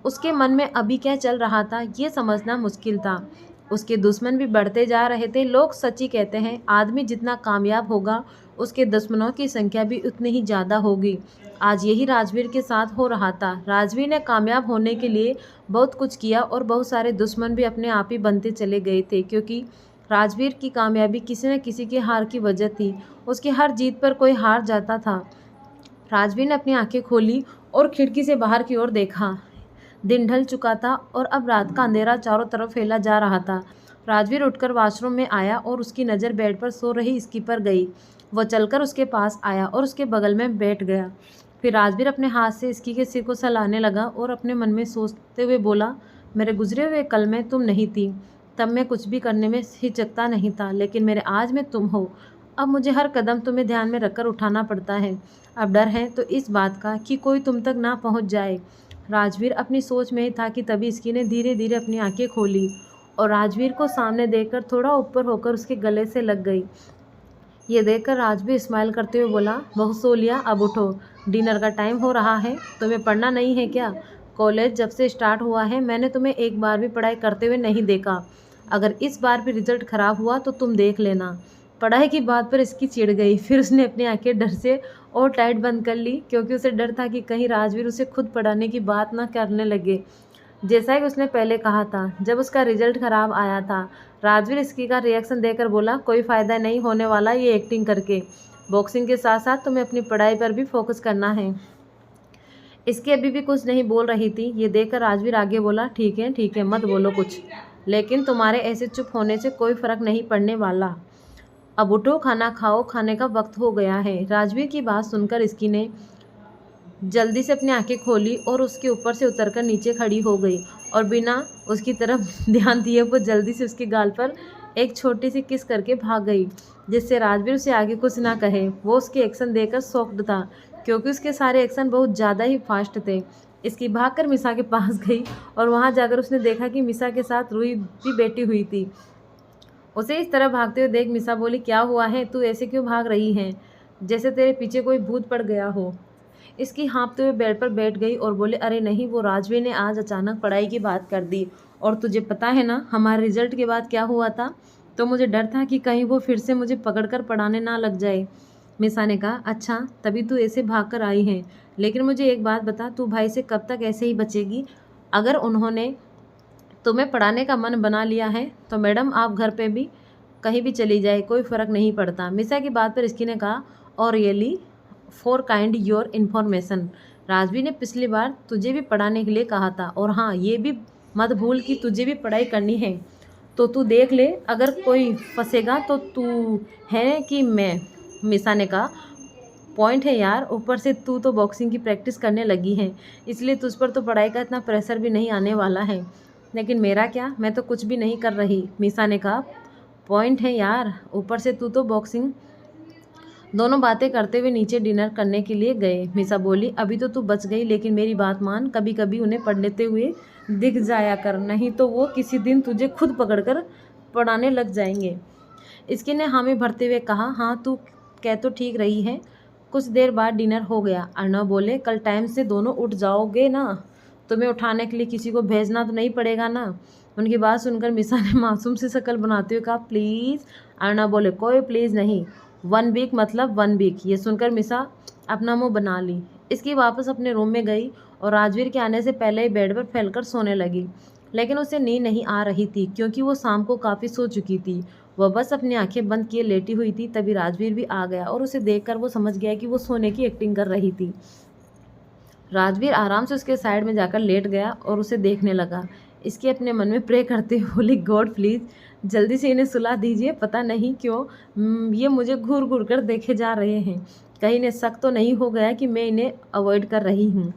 उसके मन में अभी क्या चल रहा था ये समझना मुश्किल था। उसके दुश्मन भी बढ़ते जा रहे थे। लोग सच्ची कहते हैं, आदमी जितना कामयाब होगा उसके दुश्मनों की संख्या भी उतनी ही ज़्यादा होगी। आज यही राजवीर के साथ हो रहा था। राजवीर ने कामयाब होने के लिए बहुत कुछ किया और बहुत सारे दुश्मन भी अपने आप ही बनते चले गए थे, क्योंकि राजवीर की कामयाबी किसी न किसी की हार की वजह थी। उसकी हर जीत पर कोई हार जाता था। राजवीर ने अपनी आंखें खोली और खिड़की से बाहर की ओर देखा। दिन ढल चुका था और अब रात का अंधेरा चारों तरफ फैला जा रहा था। राजवीर उठकर वॉशरूम में आया और उसकी नज़र बेड पर सो रही इसकी पर गई। वह चलकर उसके पास आया और उसके बगल में बैठ गया। फिर राजवीर अपने हाथ से इसकी के सिर को सहलाने लगा और अपने मन में सोचते हुए बोला, मेरे गुजरे हुए कल में तुम नहीं थी, तब मैं कुछ भी करने में हिचकता नहीं था, लेकिन मेरे आज में तुम हो। अब मुझे हर कदम तुम्हें ध्यान में रखकर उठाना पड़ता है। अब डर है तो इस बात का कि कोई तुम तक ना पहुंच जाए। राजवीर अपनी सोच में ही था कि तभी इसकी ने धीरे धीरे अपनी आंखें खोली और राजवीर को सामने देखकर थोड़ा ऊपर होकर उसके गले से लग गई। ये देखकर राजवीर स्माइल करते हुए बोला, बहुत सो लिया, अब उठो, डिनर का टाइम हो रहा है। तुम्हें पढ़ना नहीं है क्या? कॉलेज जब से स्टार्ट हुआ है मैंने तुम्हें एक बार भी पढ़ाई करते हुए नहीं देखा। अगर इस बार भी रिजल्ट ख़राब हुआ तो तुम देख लेना। पढ़ाई की बात पर इसकी चिढ़ गई। फिर उसने अपनी आंखें डर से और टाइट बंद कर ली, क्योंकि उसे डर था कि कहीं राजवीर उसे खुद पढ़ाने की बात ना करने लगे, जैसा कि उसने पहले कहा था। जब उसका रिजल्ट ख़राब आया था, राजवीर इसकी का रिएक्शन देकर बोला, कोई फ़ायदा नहीं होने वाला ये एक्टिंग करके। बॉक्सिंग के साथ साथ तुम्हें अपनी पढ़ाई पर भी फोकस करना है। इसकी अभी भी कुछ नहीं बोल रही थी। ये देखकर राजवीर आगे बोला, ठीक है, मत बोलो कुछ, लेकिन तुम्हारे ऐसे चुप होने से कोई फ़र्क नहीं पड़ने वाला। अब उठो, खाना खाओ, खाने का वक्त हो गया है। राजवीर की बात सुनकर इसकी ने जल्दी से अपनी आंखें खोली और उसके ऊपर से उतरकर नीचे खड़ी हो गई और बिना उसकी तरफ ध्यान दिए वो जल्दी से उसके गाल पर एक छोटी सी किस करके भाग गई, जिससे राजवीर उसे आगे कुछ ना कहे। वो उसके एक्शन देखकर शॉक्ड था, क्योंकि उसके सारे एक्शन बहुत ज़्यादा ही फास्ट थे। इसकी भागकर मिसा के पास गई और वहाँ जाकर उसने देखा कि मिसा के साथ रूही भी बैठी हुई थी। उसे इस तरह भागते हुए देख मिसा बोली, क्या हुआ है, तू ऐसे क्यों भाग रही है, जैसे तेरे पीछे कोई भूत पड़ गया हो। इसकी हाँफते हुए बेड पर बैठ गई और बोले, अरे नहीं, वो राजवीर ने आज अचानक पढ़ाई की बात कर दी, और तुझे पता है ना हमारे रिजल्ट के बाद क्या हुआ था, तो मुझे डर था कि कहीं वो फिर से मुझे पकड़कर पढ़ाने ना लग जाए। मिसा ने कहा, अच्छा तभी तू ऐसे भाग कर आई है, लेकिन मुझे एक बात बता, तू भाई से कब तक ऐसे ही बचेगी। अगर उन्होंने तुम्हें पढ़ाने का मन बना लिया है तो मैडम आप घर पे भी कहीं भी चली जाए, कोई फ़र्क नहीं पड़ता। मिसा की बात पर इसकी ने कहा, और really for kind your information, Rajveer ने पिछली बार तुझे भी पढ़ाने के लिए कहा था, और हाँ ये भी मत भूल कि तुझे भी पढ़ाई करनी है, तो तू देख ले, अगर कोई फंसेगा तो तू है कि मैं। मिसा ने कहा, पॉइंट है यार, ऊपर से तू तो बॉक्सिंग की प्रैक्टिस करने लगी है, इसलिए तुझ पर तो पढ़ाई का इतना प्रेशर भी नहीं आने वाला है, लेकिन मेरा क्या, मैं तो कुछ भी नहीं कर रही। मिसा ने कहा, पॉइंट है यार, ऊपर से तू तो बॉक्सिंग। दोनों बातें करते हुए नीचे डिनर करने के लिए गए। मिसा बोली, अभी तो तू बच गई, लेकिन मेरी बात मान, कभी कभी उन्हें पढ़ लेते हुए दिख जाया कर, नहीं तो वो किसी दिन तुझे खुद पकड़कर पढ़ाने लग जाएंगे। इसकी ने हामी भरते हुए कहा, हाँ तू कह तो ठीक रही है। कुछ देर बाद डिनर हो गया। अर्णव बोले, कल टाइम से दोनों उठ जाओगे ना, तुम्हें उठाने के लिए किसी को भेजना तो नहीं पड़ेगा ना। उनकी बात सुनकर मिसा ने मासूम सी शक्ल बनाते हुए कहा, प्लीज़। अर्णव बोले, कोई प्लीज़ नहीं, 1 वीक मतलब 1 वीक। ये सुनकर मिसा अपना मुंह बना ली। इसकी वापस अपने रूम में गई और राजवीर के आने से पहले ही बेड पर फैलकर सोने लगी, लेकिन उसे नींद नहीं आ रही थी, क्योंकि वो शाम को काफ़ी सो चुकी थी। वह बस अपनी आंखें बंद किए लेटी हुई थी। तभी राजवीर भी आ गया और उसे देखकर वो समझ गया कि वो सोने की एक्टिंग कर रही थी। राजवीर आराम से उसके साइड में जाकर लेट गया और उसे देखने लगा। इसके अपने मन में प्रे करते हुए बोली, गॉड प्लीज़ जल्दी से इन्हें सुला दीजिए, पता नहीं क्यों ये मुझे घूर घूर कर देखे जा रहे हैं, कहीं इन्हें शक तो नहीं हो गया कि मैं इन्हें अवॉइड कर रही हूँ।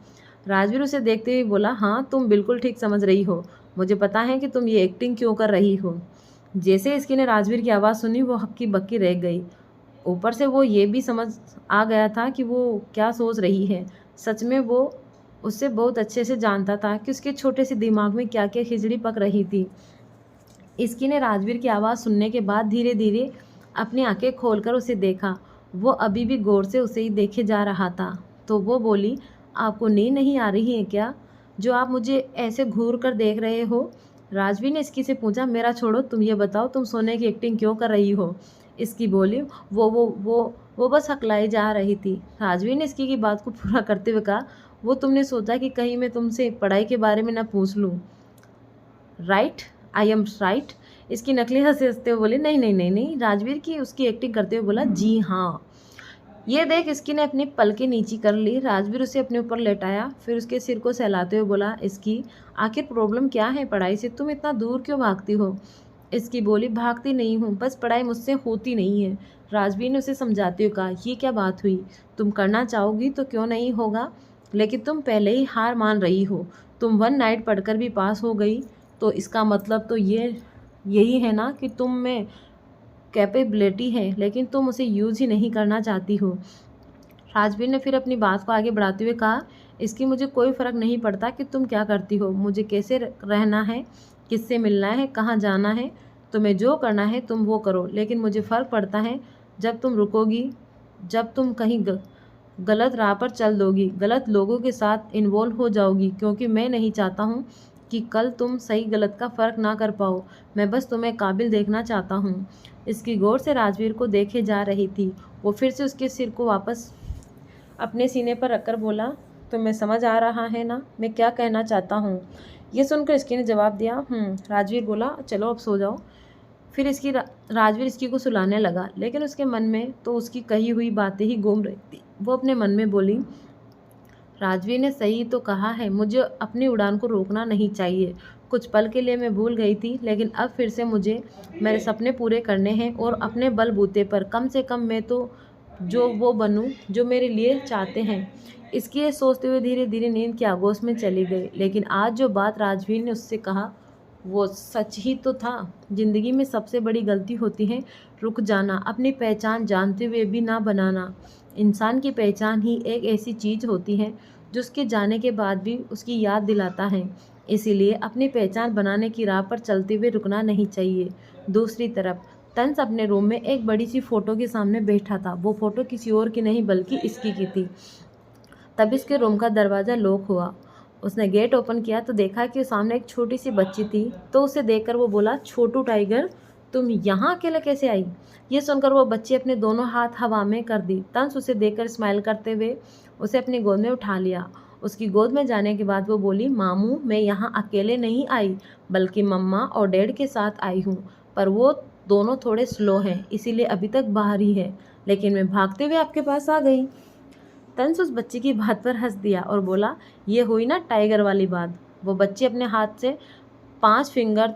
राजवीर उसे देखते हुए बोला, हाँ तुम बिल्कुल ठीक समझ रही हो, मुझे पता है कि तुम ये एक्टिंग क्यों कर रही हो। जैसे इसकी ने राजवीर की आवाज़ सुनी, वो हक्की बक्की रह गई। ऊपर से वो ये भी समझ आ गया था कि वो क्या सोच रही है। सच में वो उससे बहुत अच्छे से जानता था कि उसके छोटे से दिमाग में क्या क्या खिचड़ी पक रही थी। इसकी ने राजवीर की आवाज़ सुनने के बाद धीरे धीरे अपनी आंखें खोलकर उसे देखा। वो अभी भी गौर से उसे ही देखे जा रहा था। तो वो बोली, आपको नींद नहीं आ रही है क्या, जो आप मुझे ऐसे घूर कर देख रहे हो। राजवीर ने इसकी से पूछा, मेरा छोड़ो, तुम ये बताओ तुम सोने की एक्टिंग क्यों कर रही हो। इसकी बोली, वो बस हकलाई जा रही थी। राजवीर ने इसकी की बात को पूरा करते हुए कहा, वो तुमने सोचा कि कहीं मैं तुमसे पढ़ाई के बारे में ना पूछ लूँ, राइट, आई एम राइट। इसकी नकली हंसते हंसते हुए बोली, नहीं नहीं नहीं नहीं। राजवीर की उसकी एक्टिंग करते हुए बोला, जी हाँ। ये देख इसकी ने अपनी पलकें नीची कर ली। राजवीर उसे अपने ऊपर लेटाया, फिर उसके सिर को सहलाते हुए बोला, इसकी आखिर प्रॉब्लम क्या है पढ़ाई से, तुम इतना दूर क्यों भागती हो। इसकी बोली, भागती नहीं हूँ, बस पढ़ाई मुझसे होती नहीं है। राजवीर ने उसे समझाते हुए कहा, ये क्या बात हुई, तुम करना चाहोगी तो क्यों नहीं होगा, लेकिन तुम पहले ही हार मान रही हो। तुम 1 नाइट पढ़कर भी पास हो गई, तो इसका मतलब तो यही है ना कि तुम में कैपेबिलिटी है, लेकिन तुम उसे यूज़ ही नहीं करना चाहती हो। राजवीर ने फिर अपनी बात को आगे बढ़ाते हुए कहा, इसकी मुझे कोई फ़र्क नहीं पड़ता कि तुम क्या करती हो, मुझे कैसे रहना है, किससे मिलना है, कहाँ जाना है, तुम्हें जो करना है तुम वो करो, लेकिन मुझे फ़र्क पड़ता है जब तुम रुकोगी, जब तुम कहीं गलत राह पर चल दोगी, गलत लोगों के साथ इन्वॉल्व हो जाओगी, क्योंकि मैं नहीं चाहता हूँ कि कल तुम सही गलत का फ़र्क ना कर पाओ। मैं बस तुम्हें काबिल देखना चाहता हूँ। इसकी गौर से राजवीर को देखे जा रही थी। वो फिर से उसके सिर को वापस अपने सीने पर रखकर बोला, तुम्हें समझ आ रहा है ना मैं क्या कहना चाहता हूँ? ये सुनकर इसकी ने जवाब दिया, राजवीर बोला, चलो अब सो जाओ। फिर राजवीर इसकी को सुलाने लगा, लेकिन उसके मन में तो उसकी कही हुई बातें ही घूम रही थी। वो अपने मन में बोली, राजवीर ने सही तो कहा है, मुझे अपनी उड़ान को रोकना नहीं चाहिए। कुछ पल के लिए मैं भूल गई थी, लेकिन अब फिर से मुझे मेरे सपने पूरे करने हैं और अपने बलबूते पर कम से कम मैं तो जो वो बनूं जो मेरे लिए चाहते हैं। इसकी ये सोचते हुए धीरे धीरे नींद की आगोश में चली गई। लेकिन आज जो बात राजवीर ने उससे कहा वो सच ही तो था। जिंदगी में सबसे बड़ी गलती होती है रुक जाना, अपनी पहचान जानते हुए भी ना बनाना। इंसान की पहचान ही एक ऐसी चीज़ होती है जो उसके जाने के बाद भी उसकी याद दिलाता है। इसीलिए अपनी पहचान बनाने की राह पर चलते हुए रुकना नहीं चाहिए। दूसरी तरफ तंस अपने रूम में एक बड़ी सी फ़ोटो के सामने बैठा था। वो फ़ोटो किसी और की नहीं बल्कि इसकी की थी। तब इसके रूम का दरवाज़ा लॉक हुआ। उसने गेट ओपन किया तो देखा कि सामने एक छोटी सी बच्ची थी। तो उसे देखकर वो बोला, छोटू टाइगर तुम यहाँ अकेले कैसे आई? ये सुनकर वो बच्ची अपने दोनों हाथ हवा में कर दी। तंस उसे देखकर स्माइल करते हुए उसे अपनी गोद में उठा लिया। उसकी गोद में जाने के बाद वो बोली, मामू मैं यहाँ अकेले नहीं आई बल्कि मम्मा और डैड के साथ आई हूँ, पर वो दोनों थोड़े स्लो हैं इसीलिए अभी तक बाहर ही है, लेकिन मैं भागते हुए आपके पास आ गई। तंस उस बच्ची की बात पर हंस दिया और बोला, ये हुई ना टाइगर वाली बात। वो बच्ची अपने हाथ से 5 फिंगर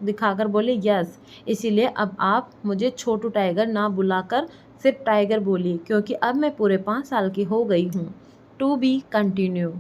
दिखाकर बोली, यस, इसीलिए अब आप मुझे छोटू टाइगर ना बुलाकर सिर्फ टाइगर बोलिए, क्योंकि अब मैं पूरे 5 साल की हो गई हूँ। To be continue.